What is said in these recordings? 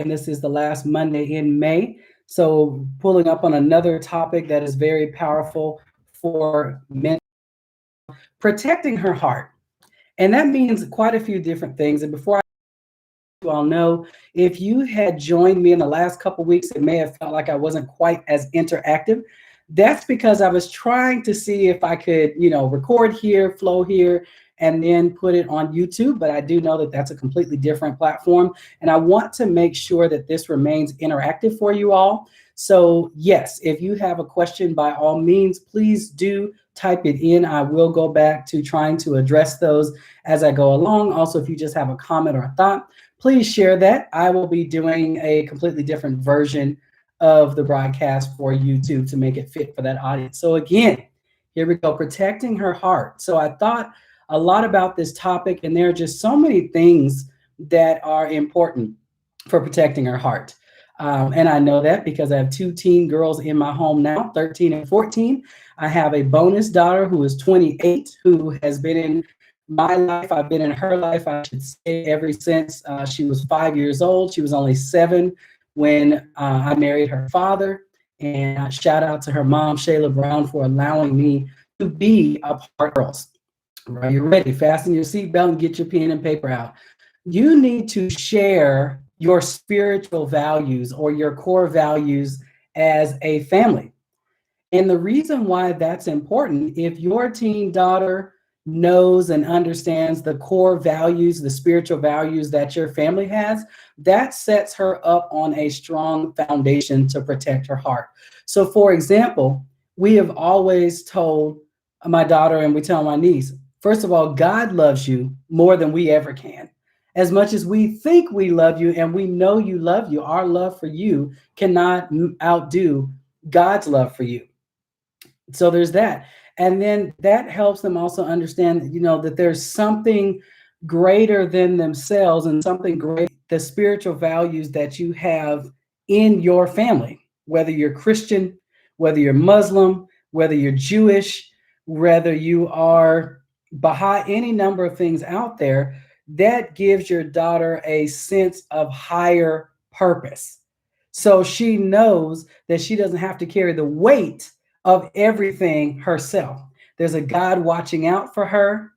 and this is the last Monday in May. So, pulling up on another topic that is very powerful for men, protecting her heart. And that means quite a few different things. And before you all know, if you had joined me in the last couple weeks, it may have felt like I wasn't quite as interactive. That's because I was trying to see if I could, record here, flow here, and then put it on YouTube. But I do know that that's a completely different platform. And I want to make sure that this remains interactive for you all. So yes, if you have a question, by all means, please do type it in. I will go back to trying to address those as I go along. Also, if you just have a comment or a thought, please share that. I will be doing a completely different version of the broadcast for YouTube to make it fit for that audience. So again, here we go, protecting her heart. So I thought a lot about this topic, and there are just so many things that are important for protecting her heart. And I know that because I have two teen girls in my home now, 13 and 14. I have a bonus daughter who is 28, who has been in my life. I've been in her life, I should say, ever since she was 5 years old. She was only 7 when I married her father. And shout out to her mom, Shayla Brown, for allowing me to be a part of girls. Are you ready? Fasten your seatbelt and get your pen and paper out. You need to share your spiritual values or your core values as a family. And the reason why that's important, if your teen daughter knows and understands the core values, the spiritual values that your family has, that sets her up on a strong foundation to protect her heart. So, for example, we have always told my daughter, and we tell my niece, first of all, God loves you more than we ever can. As much as we think we love you and we know you love you, our love for you cannot outdo God's love for you. So there's that. And then that helps them also understand, that there's something greater than themselves and something great, the spiritual values that you have in your family, whether you're Christian, whether you're Muslim, whether you're Jewish, whether you are Baha'i, any number of things out there, that gives your daughter a sense of higher purpose. So she knows that she doesn't have to carry the weight of everything herself. There's a God watching out for her.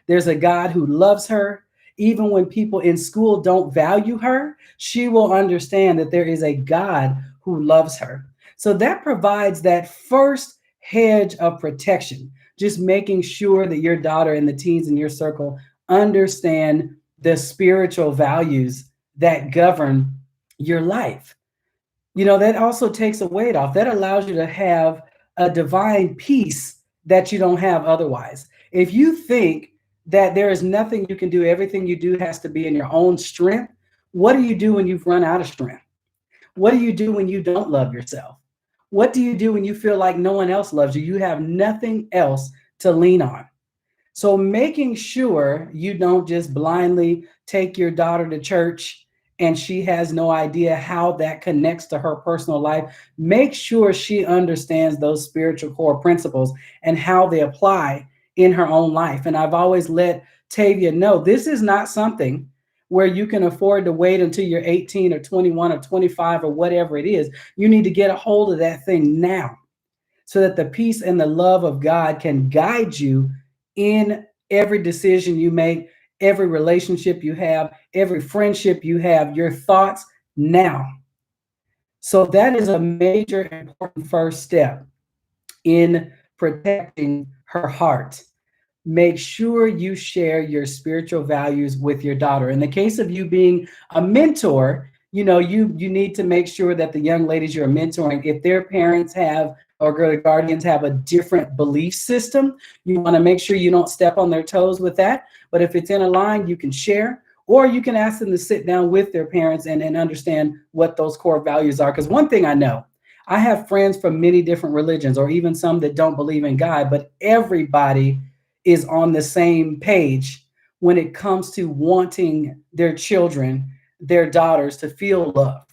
There's a God who loves her. Even when people in school don't value her, she will understand that there is a God who loves her. So that provides that first hedge of protection, just making sure that your daughter and the teens in your circle understand the spiritual values that govern your life. That also takes a weight off. That allows you to have a divine peace that you don't have otherwise. If you think that there is nothing you can do, everything you do has to be in your own strength, what do you do when you've run out of strength? What do you do when you don't love yourself? What do you do when you feel like no one else loves you? You have nothing else to lean on. So making sure you don't just blindly take your daughter to church and she has no idea how that connects to her personal life. Make sure she understands those spiritual core principles and how they apply in her own life. And I've always let Tavia know this is not something where you can afford to wait until you're 18 or 21 or 25 or whatever it is. You need to get a hold of that thing now so that the peace and the love of God can guide you in every decision you make, every relationship you have, every friendship you have, your thoughts now. So that is a major important first step in protecting her heart. Make sure you share your spiritual values with your daughter. In the case of you being a mentor, you need to make sure that the young ladies you're mentoring, if their parents have or guardians have a different belief system, you want to make sure you don't step on their toes with that. But if it's in a line, you can share, or you can ask them to sit down with their parents and understand what those core values are. Because one thing I know, I have friends from many different religions, or even some that don't believe in God, but everybody is on the same page when it comes to wanting their children, their daughters, to feel love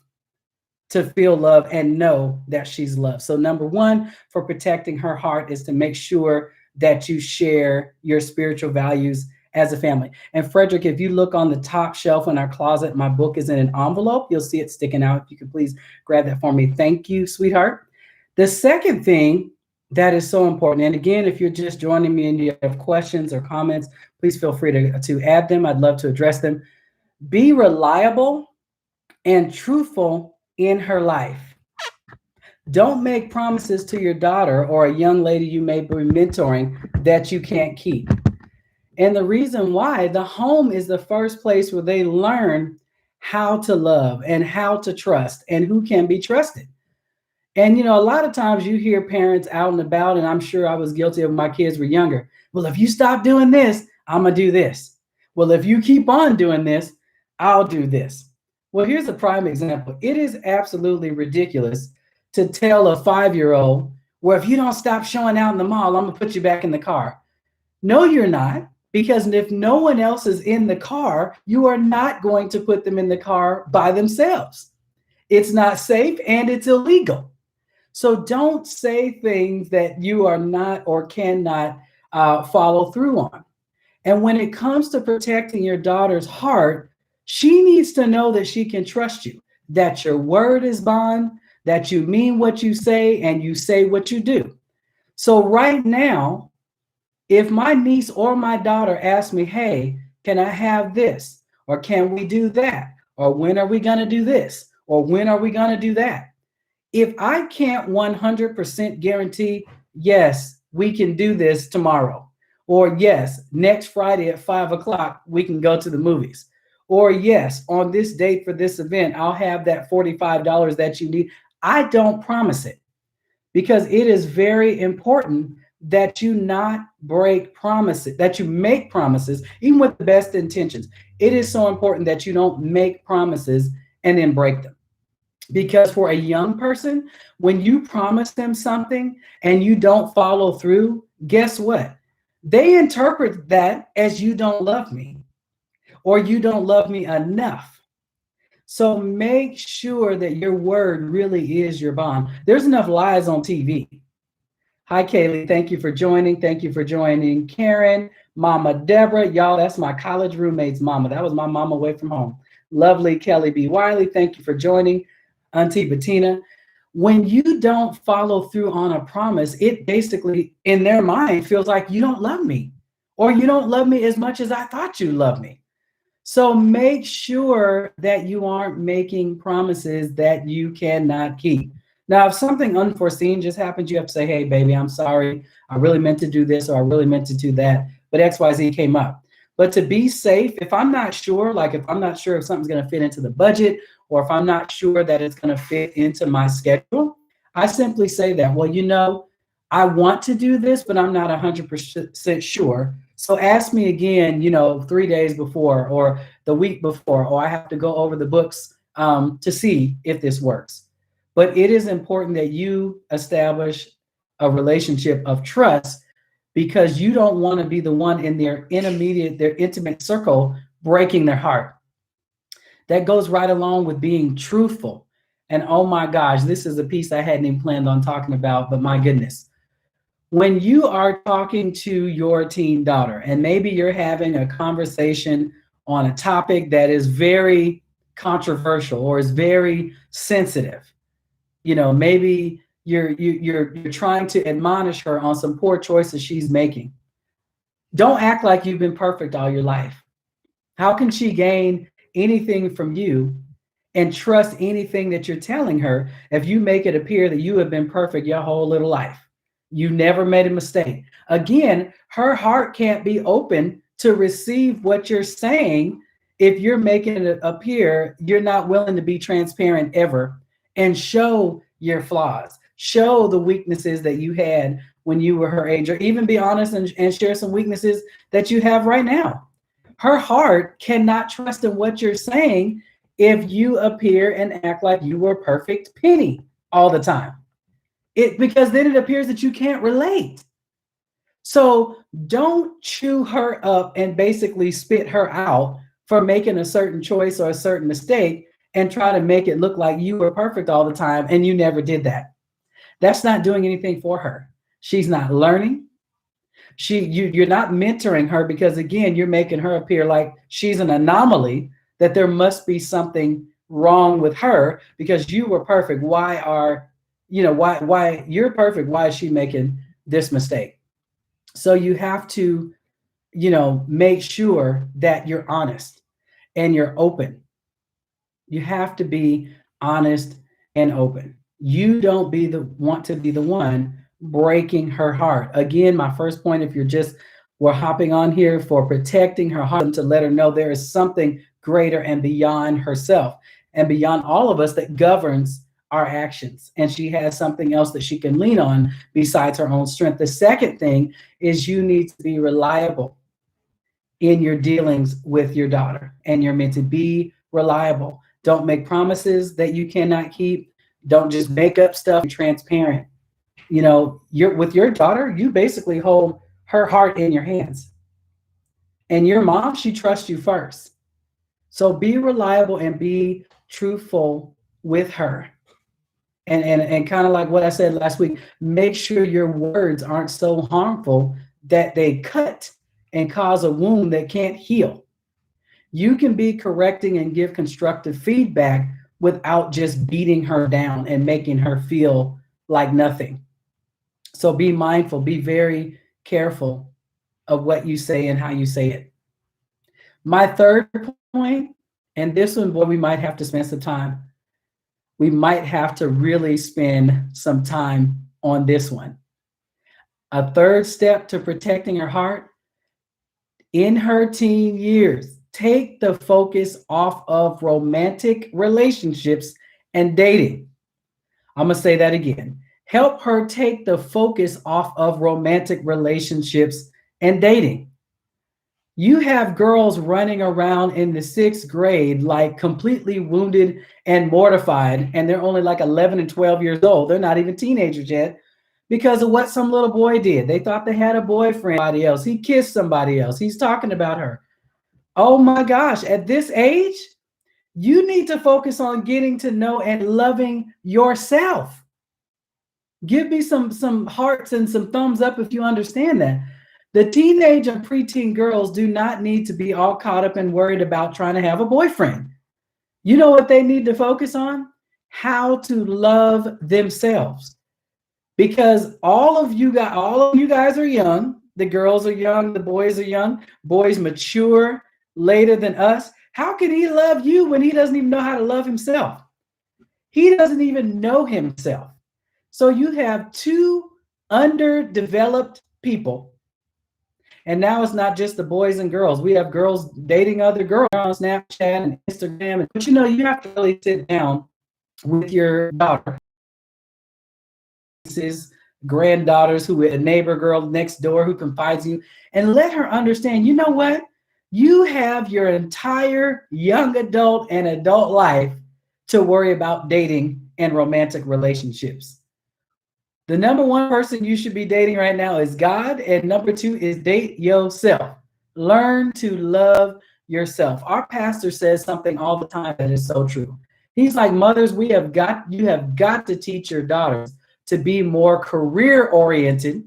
and know that she's loved. So number one for protecting her heart is to make sure that you share your spiritual values as a family. And Frederick, if you look on the top shelf in our closet, my book is in an envelope. You'll see it sticking out. If you could please grab that for me. Thank you, sweetheart. The second thing that is so important, and again, if you're just joining me and you have questions or comments, please feel free to add them. I'd love to address them. Be reliable and truthful in her life. Don't make promises to your daughter or a young lady you may be mentoring that you can't keep. And the reason why, the home is the first place where they learn how to love and how to trust and who can be trusted. And, a lot of times you hear parents out and about, and I'm sure I was guilty of when my kids were younger. Well, if you stop doing this, I'm going to do this. Well, if you keep on doing this, I'll do this. Well, here's a prime example. It is absolutely ridiculous to tell a 5-year-old, well, if you don't stop showing out in the mall, I'm going to put you back in the car. No, you're not. Because if no one else is in the car, you are not going to put them in the car by themselves. It's not safe and it's illegal. So don't say things that you are not or cannot follow through on. And when it comes to protecting your daughter's heart, she needs to know that she can trust you, that your word is bond, that you mean what you say and you say what you do. So right now, if my niece or my daughter asks me, hey, can I have this? Or can we do that? Or when are we going to do this? Or when are we going to do that? If I can't 100% guarantee, yes, we can do this tomorrow. Or yes, next Friday at 5 o'clock, we can go to the movies. Or yes, on this date for this event, I'll have that $45 that you need. I don't promise it, because it is very important that you not break promises, that you make promises, even with the best intentions. It is so important that you don't make promises and then break them. Because for a young person, when you promise them something and you don't follow through, guess what? They interpret that as you don't love me or you don't love me enough. So make sure that your word really is your bond. There's enough lies on TV. Hi, Kaylee. Thank you for joining. Thank you for joining. Karen, Mama Deborah. Y'all, that's my college roommate's mama. That was my mama away from home. Lovely Kelly B. Wiley. Thank you for joining. Auntie Bettina. When you don't follow through on a promise, it basically, in their mind, feels like you don't love me, or you don't love me as much as I thought you loved me. So make sure that you aren't making promises that you cannot keep. Now, if something unforeseen just happens, you have to say, hey, baby, I'm sorry. I really meant to do this, or I really meant to do that, but XYZ came up. But to be safe, if I'm not sure, like if I'm not sure if something's going to fit into the budget, or if I'm not sure that it's going to fit into my schedule, I simply say that, well, I want to do this, but I'm not 100% sure. So ask me again, 3 days before or the week before, or I have to go over the books to see if this works. But it is important that you establish a relationship of trust, because you don't want to be the one in their intimate circle breaking their heart. That goes right along with being truthful. And oh my gosh, this is a piece I hadn't even planned on talking about, but my goodness. When you are talking to your teen daughter, and maybe you're having a conversation on a topic that is very controversial or is very sensitive, maybe you're trying to admonish her on some poor choices she's making. Don't act like you've been perfect all your life. How can she gain anything from you and trust anything that you're telling her if you make it appear that you have been perfect your whole little life? You never made a mistake. Again, her heart can't be open to receive what you're saying if you're making it appear you're not willing to be transparent ever and show your flaws, show the weaknesses that you had when you were her age, or even be honest and share some weaknesses that you have right now. Her heart cannot trust in what you're saying if you appear and act like you were perfect Penny all the time. Because then it appears that you can't relate. So don't chew her up and basically spit her out for making a certain choice or a certain mistake and try to make it look like you were perfect all the time and you never did that. That's not doing anything for her. She's not learning. You're not mentoring her because, again, you're making her appear like she's an anomaly, that there must be something wrong with her because you were perfect. Why you're perfect? Why is she making this mistake? So you have to, make sure that you're honest and you're open. You have to be honest and open. You don't want to be the one breaking her heart. Again, my first point, if we're hopping on here for protecting her heart, to let her know there is something greater and beyond herself and beyond all of us that governs our actions. And she has something else that she can lean on besides her own strength. The second thing is you need to be reliable in your dealings with your daughter, and you're meant to be reliable. Don't make promises that you cannot keep. Don't just make up stuff. Be transparent. You're with your daughter, you basically hold her heart in your hands. And your mom, she trusts you first. So be reliable and be truthful with her. And kind of like what I said last week, make sure your words aren't so harmful that they cut and cause a wound that can't heal. You can be correcting and give constructive feedback without just beating her down and making her feel like nothing. So be mindful, be very careful of what you say and how you say it. My third point, and this one, boy, we might have to spend some time. We might have to really spend some time on this one. A third step to protecting her heart: in her teen years, take the focus off of romantic relationships and dating. I'm going to say that again. Help her take the focus off of romantic relationships and dating. You have girls running around in the 6th grade like completely wounded and mortified, and they're only like 11 and 12 years old. They're not even teenagers yet because of what some little boy did. They thought they had a boyfriend, somebody else. He kissed somebody else. He's talking about her. Oh my gosh, at this age, you need to focus on getting to know and loving yourself. Give me some hearts and some thumbs up if you understand that. The teenage and preteen girls do not need to be all caught up and worried about trying to have a boyfriend. You know what they need to focus on? How to love themselves. Because all of you guys are young. The girls are young, the boys are young. Boys mature later than us. How can he love you when he doesn't even know how to love himself? He doesn't even know himself. So you have two underdeveloped people. And now it's not just the boys and girls. We have girls dating other girls on Snapchat and Instagram. But you have to really sit down with your daughter, granddaughters, a neighbor girl next door who confides you, and let her understand, you know what? You have your entire young adult and adult life to worry about dating and romantic relationships. The number one person you should be dating right now is God, and number two is date yourself. Learn to love yourself. Our pastor says something all the time that is so true. He's like, mothers, you have got to teach your daughters to be more career-oriented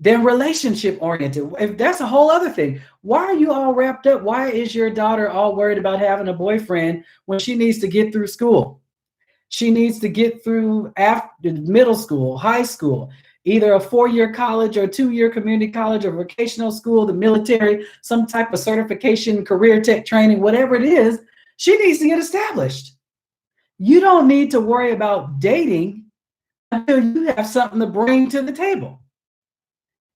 than relationship-oriented. If that's a whole other thing. Why are you all wrapped up? Why is your daughter all worried about having a boyfriend when she needs to get through school? She needs to get through after middle school, high school, either a 4-year college or a 2-year community college or vocational school, the military, some type of certification, career tech training, whatever it is. She needs to get established. You don't need to worry about dating until you have something to bring to the table.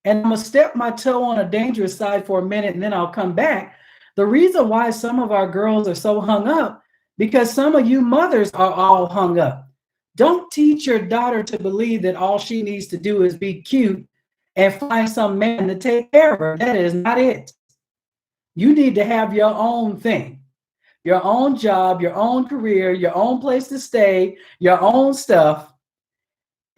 And I'm going to step my toe on a dangerous side for a minute, and then I'll come back. The reason why some of our girls are so hung up, because some of you mothers are all hung up. Don't teach your daughter to believe that all she needs to do is be cute and find some man to take care of her. That is not it. You need to have your own thing, your own job, your own career, your own place to stay, your own stuff.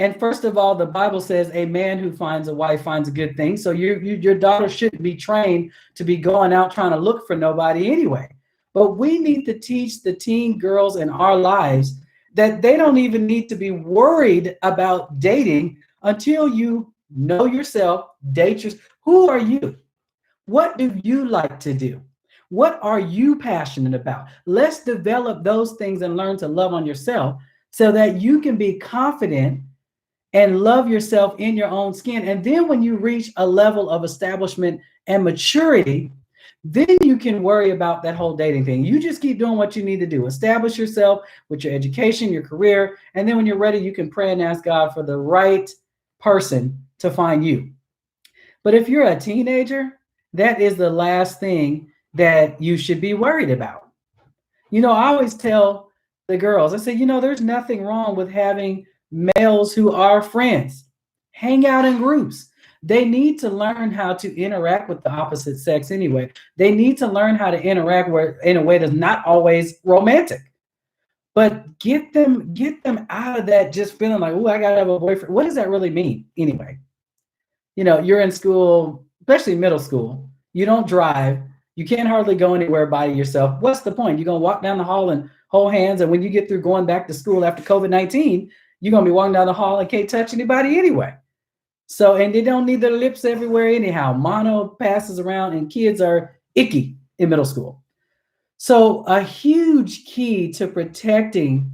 And first of all, the Bible says a man who finds a wife finds a good thing. So your daughter shouldn't be trained to be going out trying to look for nobody anyway. But we need to teach the teen girls in our lives that they don't even need to be worried about dating until you know yourself, date yourself. Who are you? What do you like to do? What are you passionate about? Let's develop those things and learn to love on yourself so that you can be confident and love yourself in your own skin. And then when you reach a level of establishment and maturity, then you can worry about that whole dating thing. You just keep doing what you need to do. Establish yourself with your education, your career, and then when you're ready, you can pray and ask God for the right person to find you. But if you're a teenager, that is the last thing that you should be worried about. I always tell the girls, I say, there's nothing wrong with having males who are friends. Hang out in groups. They need to learn how to interact with the opposite sex anyway. They need to learn how to interact in a way that's not always romantic. But get them out of that just feeling like, oh, I gotta have a boyfriend. What does that really mean anyway? You're in school, especially middle school. You don't drive. You can't hardly go anywhere by yourself. What's the point? You're going to walk down the hall and hold hands. And when you get through going back to school after COVID-19, you're going to be walking down the hall and can't touch anybody anyway. So, and they don't need their lips everywhere anyhow. Mono passes around and kids are icky in middle school. So a huge key to protecting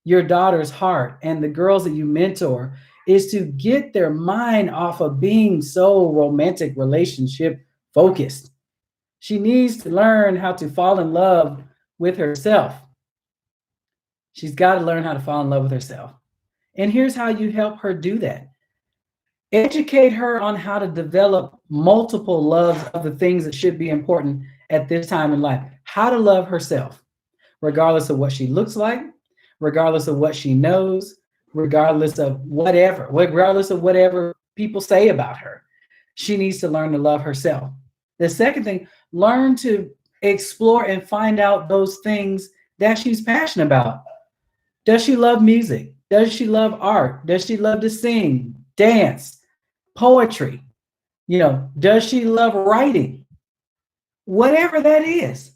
your daughter's heart and the girls that you mentor is to get their mind off of being so romantic relationship focused. She needs to learn how to fall in love with herself. She's got to learn how to fall in love with herself. And here's how you help her do that. Educate her on how to develop multiple loves of the things that should be important at this time in life. How to love herself, regardless of what she looks like, regardless of what she knows, regardless of whatever people say about her. She needs to learn to love herself. The second thing, learn to explore and find out those things that she's passionate about. Does she love music? Does she love art? Does she love to sing, dance, poetry? Does she love writing? Whatever that is,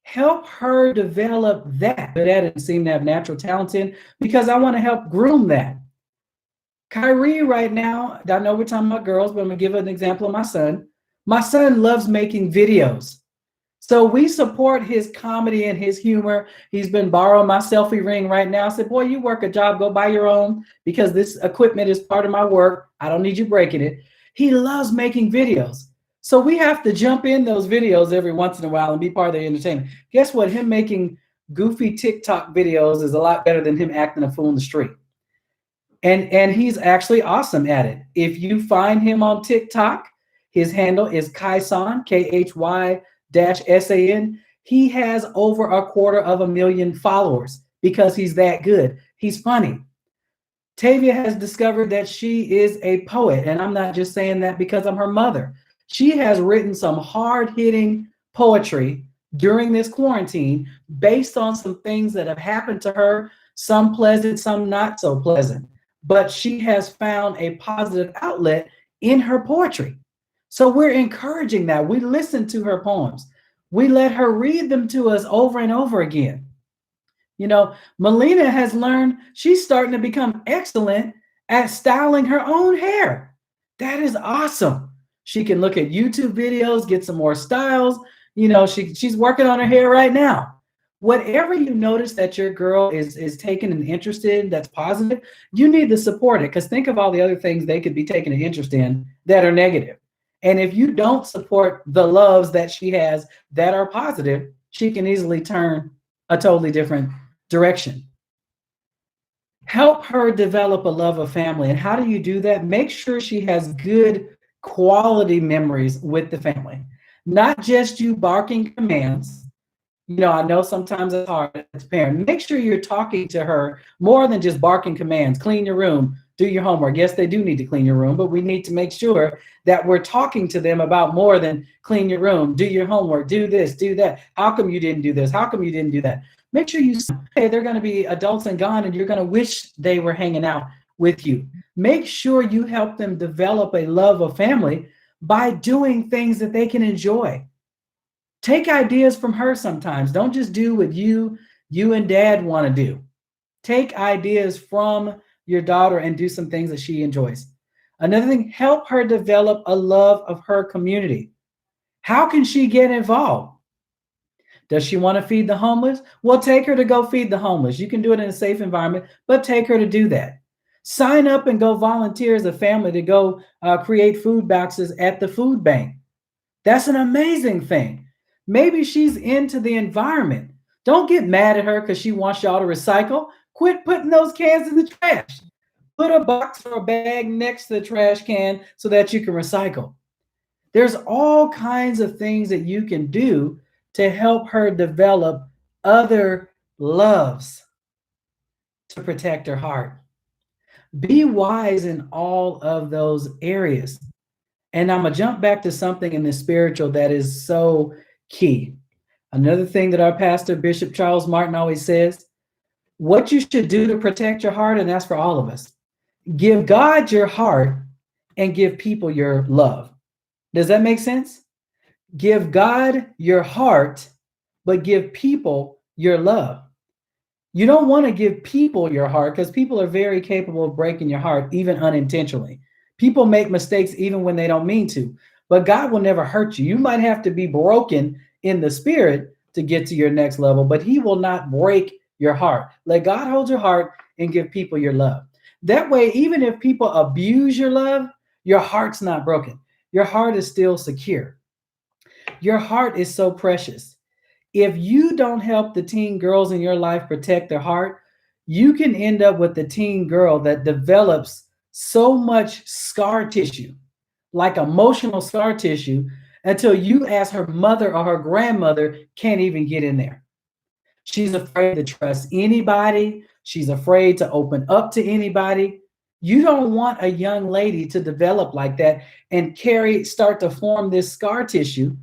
help her develop that. But that doesn't seem to have natural talent in, because I want to help groom that. Kyrie right now, I know we're talking about girls, but I'm going to give an example of my son. My son loves making videos. So we support his comedy and his humor. He's been borrowing my selfie ring right now. I said, boy, you work a job, go buy your own, because this equipment is part of my work. I don't need you breaking it. He loves making videos. So we have to jump in those videos every once in a while and be part of the entertainment. Guess what? Him making goofy TikTok videos is a lot better than him acting a fool in the street. And he's actually awesome at it. If you find him on TikTok, his handle is Khysan, KHY-SAN. He has over 250,000 followers because he's that good. He's funny. Tavia has discovered that she is a poet, and I'm not just saying that because I'm her mother. She has written some hard-hitting poetry during this quarantine based on some things that have happened to her, some pleasant, some not so pleasant. But she has found a positive outlet in her poetry. So we're encouraging that. We listen to her poems. We let her read them to us over and over again. Melina has learned, she's starting to become excellent at styling her own hair. That is awesome. She can look at YouTube videos, get some more styles. She's working on her hair right now. Whatever you notice that your girl is taking an interest in that's positive, you need to support it, because think of all the other things they could be taking an interest in that are negative. And if you don't support the loves that she has that are positive, she can easily turn a totally different direction. Help her develop a love of family. And how do you do that? Make sure she has good quality memories with the family, not just you barking commands. I know sometimes it's hard as a parent. Make sure you're talking to her more than just barking commands. Clean your room, do your homework. Yes, they do need to clean your room, but we need to make sure that we're talking to them about more than clean your room, do your homework, do this, do that. How come you didn't do this? How come you didn't do that? Make sure you say they're going to be adults and gone, and you're going to wish they were hanging out with you. Make sure you help them develop a love of family by doing things that they can enjoy. Take ideas from her sometimes. Don't just do what you and dad want to do. Take ideas from your daughter and do some things that she enjoys. Another thing, help her develop a love of her community. How can she get involved? Does she want to feed the homeless? Well, take her to go feed the homeless. You can do it in a safe environment, but take her to do that. Sign up and go volunteer as a family to go create food boxes at the food bank. That's an amazing thing. Maybe she's into the environment. Don't get mad at her because she wants y'all to recycle. Quit putting those cans in the trash. Put a box or a bag next to the trash can so that you can recycle. There's all kinds of things that you can do to help her develop other loves to protect her heart. Be wise in all of those areas. And I'm going to jump back to something in the spiritual that is so key. Another thing that our pastor, Bishop Charles Martin, always says, what you should do to protect your heart, and that's for all of us, give God your heart and give people your love. Does that make sense? Give God your heart, but give people your love. You don't want to give people your heart because people are very capable of breaking your heart, even unintentionally. People make mistakes even when they don't mean to, but God will never hurt you. You might have to be broken in the spirit to get to your next level, but he will not break your heart. Let God hold your heart and give people your love. That way, even if people abuse your love, your heart's not broken. Your heart is still secure. Your heart is so precious. If you don't help the teen girls in your life protect their heart, you can end up with the teen girl that develops so much scar tissue, like emotional scar tissue, until you as her mother or her grandmother can't even get in there. She's afraid to trust anybody. She's afraid to open up to anybody. You don't want a young lady to develop like that and start to form this scar tissue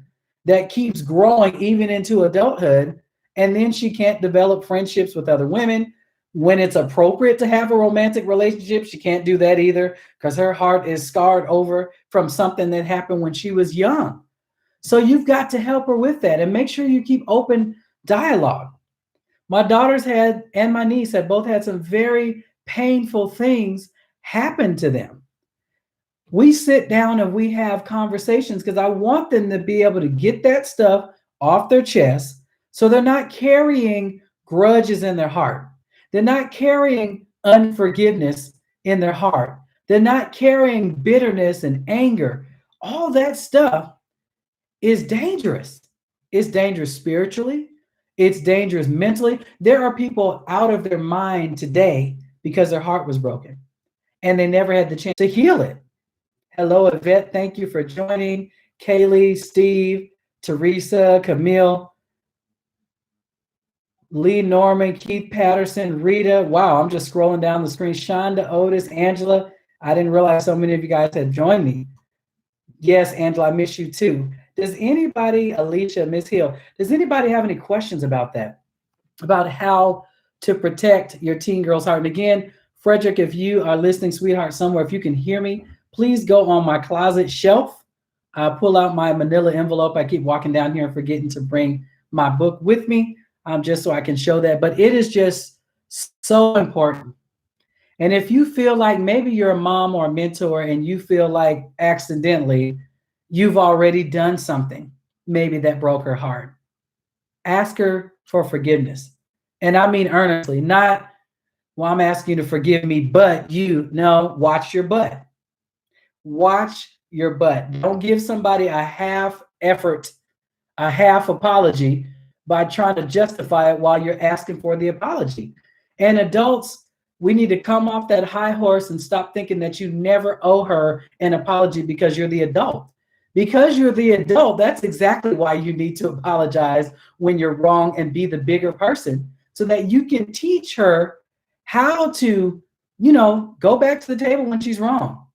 that keeps growing even into adulthood. And then she can't develop friendships with other women. When it's appropriate to have a romantic relationship, she can't do that either because her heart is scarred over from something that happened when she was young. So you've got to help her with that and make sure you keep open dialogue. My daughters and my niece have both had some very painful things happen to them. We sit down and we have conversations because I want them to be able to get that stuff off their chest so they're not carrying grudges in their heart. They're not carrying unforgiveness in their heart. They're not carrying bitterness and anger. All that stuff is dangerous. It's dangerous spiritually. It's dangerous mentally. There are people out of their mind today because their heart was broken and they never had the chance to heal it. Hello, Yvette. Thank you for joining. Kaylee, Steve, Teresa, Camille, Lee Norman, Keith Patterson, Rita. Wow, I'm just scrolling down the screen. Shonda, Otis, Angela. I didn't realize so many of you guys had joined me. Yes, Angela, I miss you too. Does anybody, Alicia, Miss Hill, does anybody have any questions about that? About how to protect your teen girl's heart? And again, Frederick, if you are listening, sweetheart, somewhere, if you can hear me, please go on my closet shelf. Pull out my manila envelope. I keep walking down here and forgetting to bring my book with me, just so I can show that. But it is just so important. And if you feel like maybe you're a mom or a mentor and you feel like accidentally you've already done something, maybe that broke her heart, ask her for forgiveness. And I mean earnestly, not, well, I'm asking you to forgive me, but no, watch your butt. Watch your butt. Don't give somebody a half effort, a half apology by trying to justify it while you're asking for the apology. And adults, we need to come off that high horse and stop thinking that you never owe her an apology because you're the adult. Because you're the adult, that's exactly why you need to apologize when you're wrong and be the bigger person so that you can teach her how to, go back to the table when she's wrong.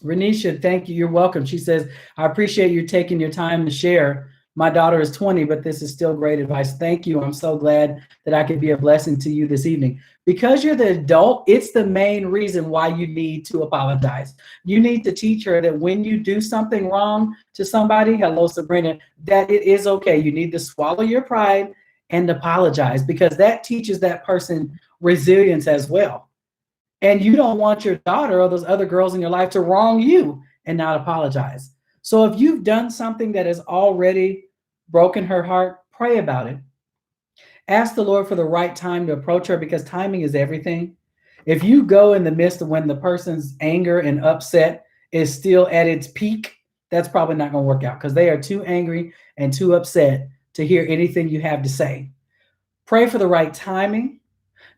Renisha, thank you. You're welcome. She says, I appreciate you taking your time to share. My daughter is 20, but this is still great advice. Thank you. I'm so glad that I could be a blessing to you this evening. Because you're the adult, it's the main reason why you need to apologize. You need to teach her that when you do something wrong to somebody, hello, Sabrina, that it is okay. You need to swallow your pride and apologize because that teaches that person resilience as well. And you don't want your daughter or those other girls in your life to wrong you and not apologize. So if you've done something that has already broken her heart, pray about it. Ask the Lord for the right time to approach her, because timing is everything. If you go in the midst of when the person's anger and upset is still at its peak, that's probably not going to work out, because they are too angry and too upset to hear anything you have to say. Pray for the right timing.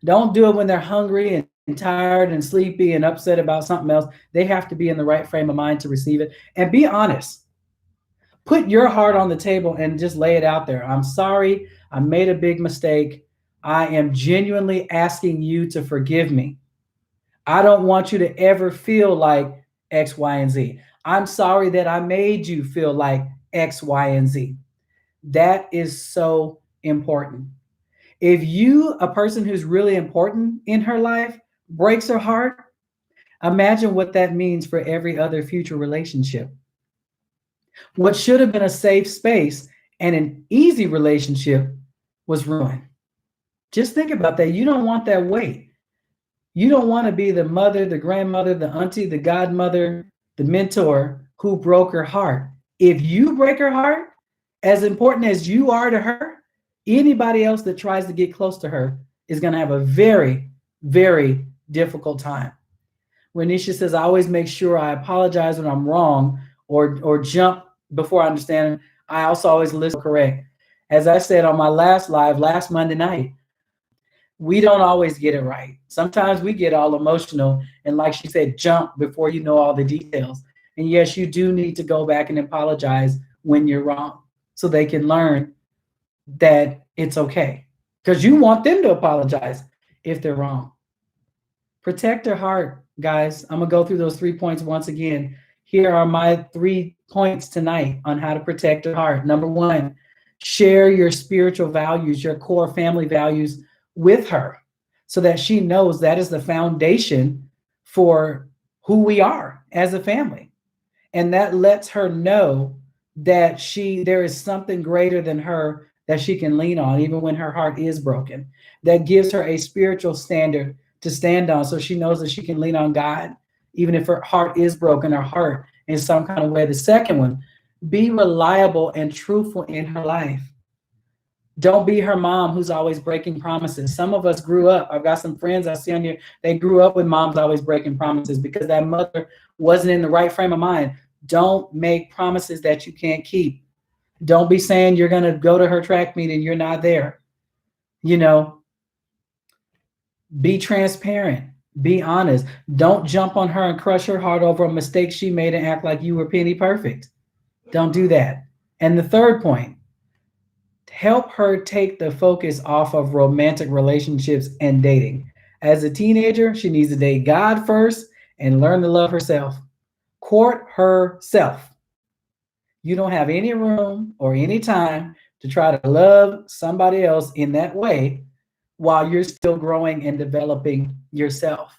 Don't do it when they're hungry and tired and sleepy and upset about something else. They have to be in the right frame of mind to receive it. And be honest. Put your heart on the table and just lay it out there. I'm sorry. I made a big mistake. I am genuinely asking you to forgive me. I don't want you to ever feel like X, Y, and Z. I'm sorry that I made you feel like X, Y, and Z. That is so important. If you, a person who's really important in her life, breaks her heart, imagine what that means for every other future relationship. What should have been a safe space and an easy relationship was ruined. Just think about that. You don't want that weight. You don't want to be the mother, the grandmother, the auntie, the godmother, the mentor who broke her heart. If you break her heart, as important as you are to her, anybody else that tries to get close to her is going to have a very, very difficult time. When Nisha says, I always make sure I apologize when I'm wrong or jump before I understand, I also always listen correct. As I said on my last live last Monday night, we don't always get it right. Sometimes we get all emotional and, like she said, jump before you know all the details. And yes, you do need to go back and apologize when you're wrong so they can learn that it's okay, because you want them to apologize if they're wrong. Protect their heart, guys. I'm gonna go through those 3 points once again. Here are my 3 points tonight on how to protect your heart. Number 1, share your spiritual values, your core family values with her, so that she knows that is the foundation for who we are as a family. And that lets her know that there is something greater than her that she can lean on, even when her heart is broken. That gives her a spiritual standard to stand on, so she knows that she can lean on God, even if her heart is broken, her heart in some kind of way. The second one, be reliable and truthful in her life. Don't be her mom who's always breaking promises. Some of us grew up, I've got some friends I see on here, they grew up with moms always breaking promises because that mother wasn't in the right frame of mind. Don't make promises that you can't keep. Don't be saying you're going to go to her track meet and you're not there. Be transparent. Be honest. Don't jump on her and crush her heart over a mistake she made and act like you were penny perfect. Don't do that. And the third point, help her take the focus off of romantic relationships and dating. As a teenager, she needs to date God first and learn to love herself. Court herself. You don't have any room or any time to try to love somebody else in that way while you're still growing and developing yourself.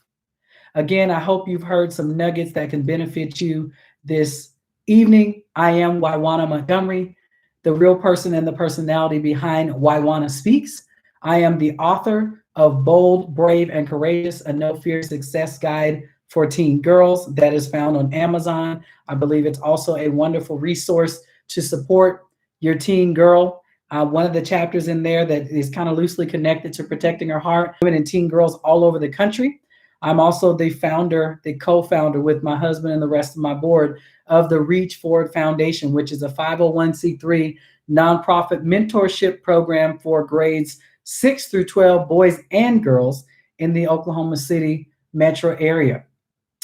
Again, I hope you've heard some nuggets that can benefit you this evening. I am Waiwana Montgomery, the real person and the personality behind Waiwana Speaks. I am the author of Bold, Brave, and Courageous, a No Fear Success Guide for Teen Girls that is found on Amazon. I believe it's also a wonderful resource to support your teen girl. One of the chapters in there that is kind of loosely connected to protecting her heart, women and teen girls all over the country. I'm also the co-founder with my husband and the rest of my board of the Reach Forward Foundation, which is a 501c3 nonprofit mentorship program for grades 6 through 12 boys and girls in the Oklahoma City metro area.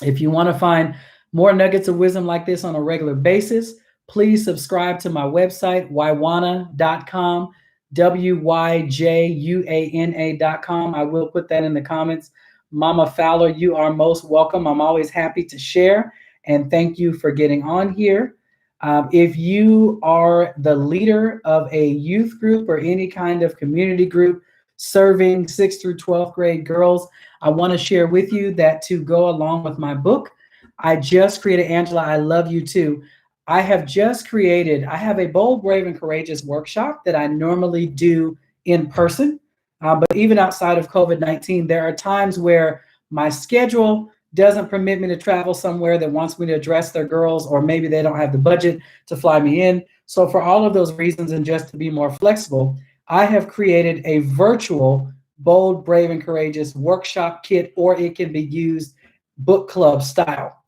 If you want to find more nuggets of wisdom like this on a regular basis, please subscribe to my website, waiwana.com, WYJUANA.com. I will put that in the comments. Mama Fowler, you are most welcome. I'm always happy to share, and thank you for getting on here. If you are the leader of a youth group or any kind of community group serving 6th through 12th grade girls, I want to share with you that to go along with my book, I just created, Angela, I love you too. I have a Bold, Brave, and Courageous workshop that I normally do in person. But even outside of COVID-19, there are times where my schedule doesn't permit me to travel somewhere that wants me to address their girls, or maybe they don't have the budget to fly me in. So for all of those reasons, and just to be more flexible, I have created a virtual Bold, Brave, and Courageous workshop kit, or it can be used book club style.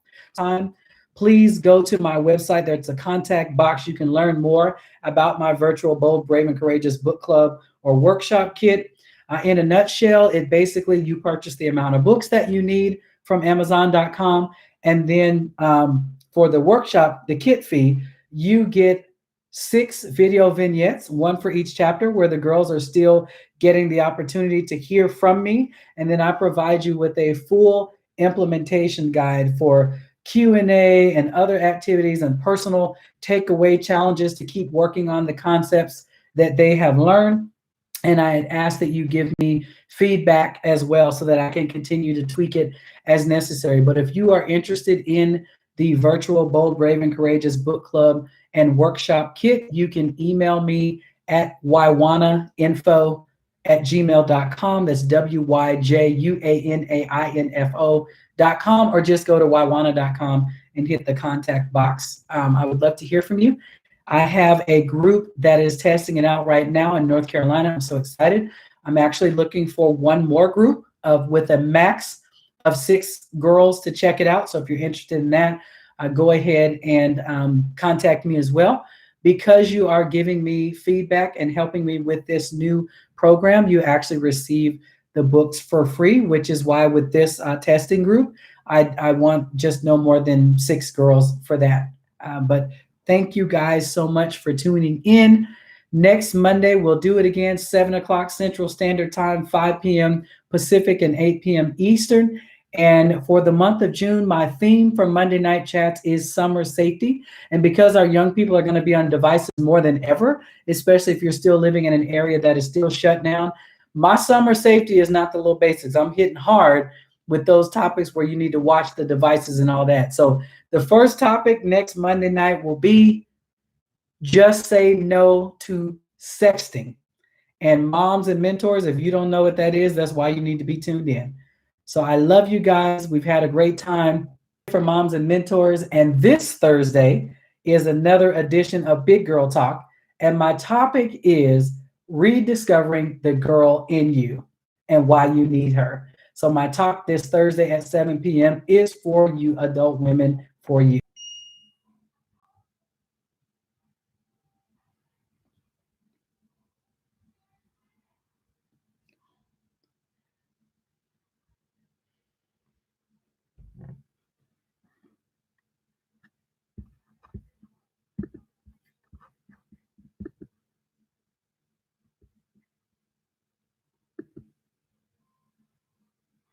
Please go to my website. There's a contact box. You can learn more about my virtual Bold, Brave, and Courageous book club or workshop kit. In a nutshell, it basically, you purchase the amount of books that you need from Amazon.com. And then for the workshop, the kit fee, you get 6 video vignettes, 1 for each chapter, where the girls are still getting the opportunity to hear from me. And then I provide you with a full implementation guide for Q&A and other activities and personal takeaway challenges to keep working on the concepts that they have learned. And I ask that you give me feedback as well so that I can continue to tweak it as necessary. But if you are interested in the virtual Bold, Brave, and Courageous book club and workshop kit, you can email me at wywannainfo@gmail.com. That's wyjuanainfo.com, or just go to wywanna.com and hit the contact box. I would love to hear from you. I have a group that is testing it out right now in North Carolina. I'm so excited. I'm actually looking for one more group with a max of 6 girls to check it out. So if you're interested in that, go ahead and contact me as well. Because you are giving me feedback and helping me with this new program, you actually receive the books for free, which is why with this testing group, I want just no more than 6 girls for that. But thank you guys so much for tuning in. Next Monday, we'll do it again, 7 o'clock Central Standard Time, 5 p.m. Pacific, and 8 p.m. Eastern. And for the month of June, my theme for Monday Night Chats is summer safety. And because our young people are going to be on devices more than ever, especially if you're still living in an area that is still shut down, my summer safety is not the little basics. I'm hitting hard with those topics where you need to watch the devices and all that. So the first topic next Monday night will be just say no to sexting. And moms and mentors, if you don't know what that is, that's why you need to be tuned in. So I love you guys. We've had a great time for moms and mentors. And this Thursday is another edition of Big Girl Talk. And my topic is rediscovering the girl in you and why you need her. So my talk this Thursday at 7 p.m. is for you adult women, for you.